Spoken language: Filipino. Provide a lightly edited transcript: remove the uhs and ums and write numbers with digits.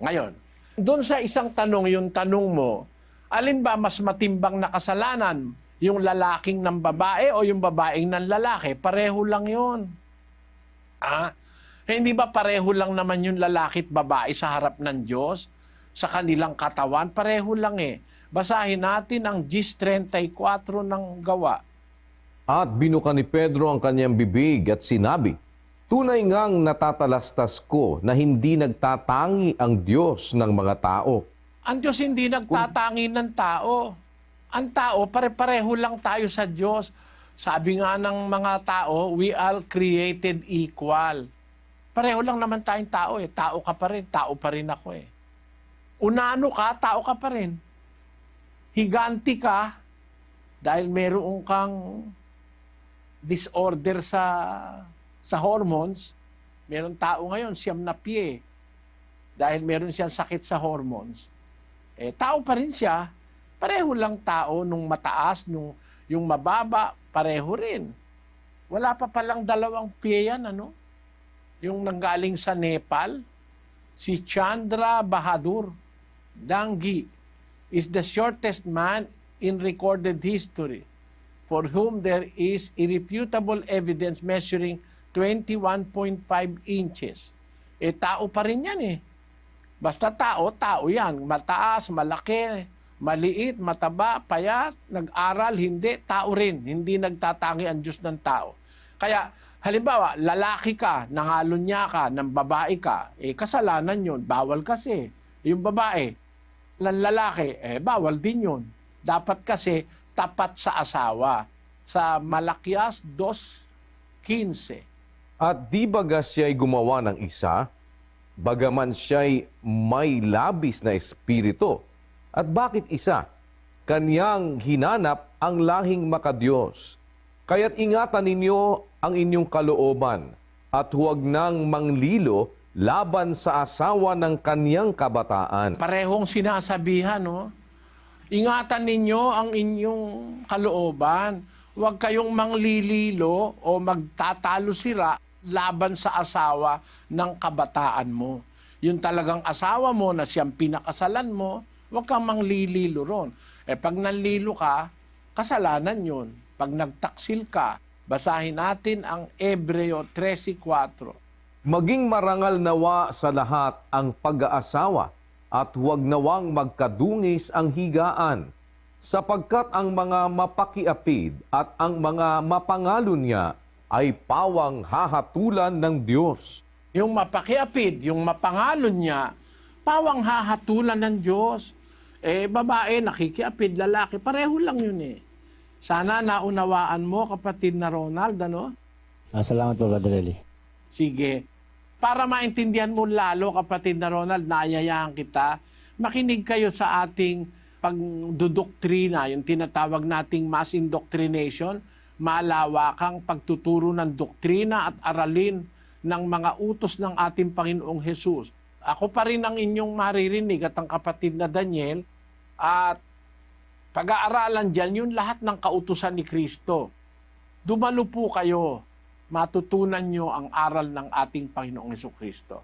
Ngayon, doon sa isang tanong, yung tanong mo, alin ba mas matimbang na kasalanan? Yung lalaking ng babae o yung babaeng ng lalaki? Pareho lang yun. Hindi ba pareho lang naman yung lalaki at babae sa harap ng Diyos? Sa kanilang katawan? Pareho lang eh. Basahin natin ang Gis 34 ng Gawa. At binuka ni Pedro ang kanyang bibig at sinabi, tunay ngang natatalastas ko na hindi nagtatangi ang Diyos ng mga tao. Ang Diyos hindi nagtatangi ng tao. Ang tao, pare-pareho lang tayo sa Diyos. Sabi nga ng mga tao, we are created equal. Pareho lang naman tayong tao eh. Tao ka pa rin, tao pa rin ako eh. Unano ka, tao ka pa rin. Higanti ka, dahil meron kang disorder sa hormones. Meron tao ngayon, siyam na pie. Dahil meron siyang sakit sa hormones. Tao pa rin siya. Pareho lang tao, nung mataas, yung mababa, pareho rin. Wala pa palang dalawang pie yan, ano? Yung nanggaling sa Nepal, si Chandra Bahadur Dangi is the shortest man in recorded history for whom there is irrefutable evidence measuring 21.5 inches. Tao pa rin yan eh. Basta tao, tao yan. Mataas, malaki, maliit, mataba, payat, nag-aral, hindi, tao rin. Hindi nagtatangi ang Diyos ng tao. Kaya, halimbawa, lalaki ka, nangalunya ka, ng babae ka, kasalanan yun. Bawal kasi. Yung babae, lalaki, bawal din yun. Dapat kasi tapat sa asawa. Sa Malakias 2:15. At di baga siya'y gumawa ng isa, bagaman siya'y may labis na espiritu. At bakit isa? Kanyang hinanap ang lahing makadiyos. Kaya't ingatan ninyo ang inyong kalooban at huwag nang manglilo laban sa asawa ng kanyang kabataan. Parehong sinasabihan, no? Ingatan ninyo ang inyong kalooban. Huwag kayong manglililo o magtatalo sira laban sa asawa ng kabataan mo. Yung talagang asawa mo na siyang pinakasalan mo, huwag kang manglililo ron. Pag nanlilo ka, kasalanan yun. Pag nagtaksil ka, basahin natin ang Hebreo 13:4. Maging marangal nawa sa lahat ang pag-aasawa at huwag nawang magkadungis ang higaan, sapagkat ang mga mapakiapid at ang mga mapangalunya ay pawang hahatulan ng Diyos. Yung mapakiapid, yung mapangalon niya, pawang hahatulan ng Diyos. Babae, nakikiapid, lalaki, pareho lang yun eh. Sana naunawaan mo, kapatid na Ronald, ano? Salamat po, Brother Eli. Sige. Para maintindihan mo lalo, kapatid na Ronald, naayayaan kita, makinig kayo sa ating pagdudoktrina, yung tinatawag nating mass indoctrination, malawakang pagtuturo ng doktrina at aralin ng mga utos ng ating Panginoong Hesus. Ako pa rin ang inyong maririnig at ang kapatid na Daniel, at pag-aaralan dyan yung lahat ng kautusan ni Kristo. Dumalo po kayo, matutunan nyo ang aral ng ating Panginoong Hesukristo.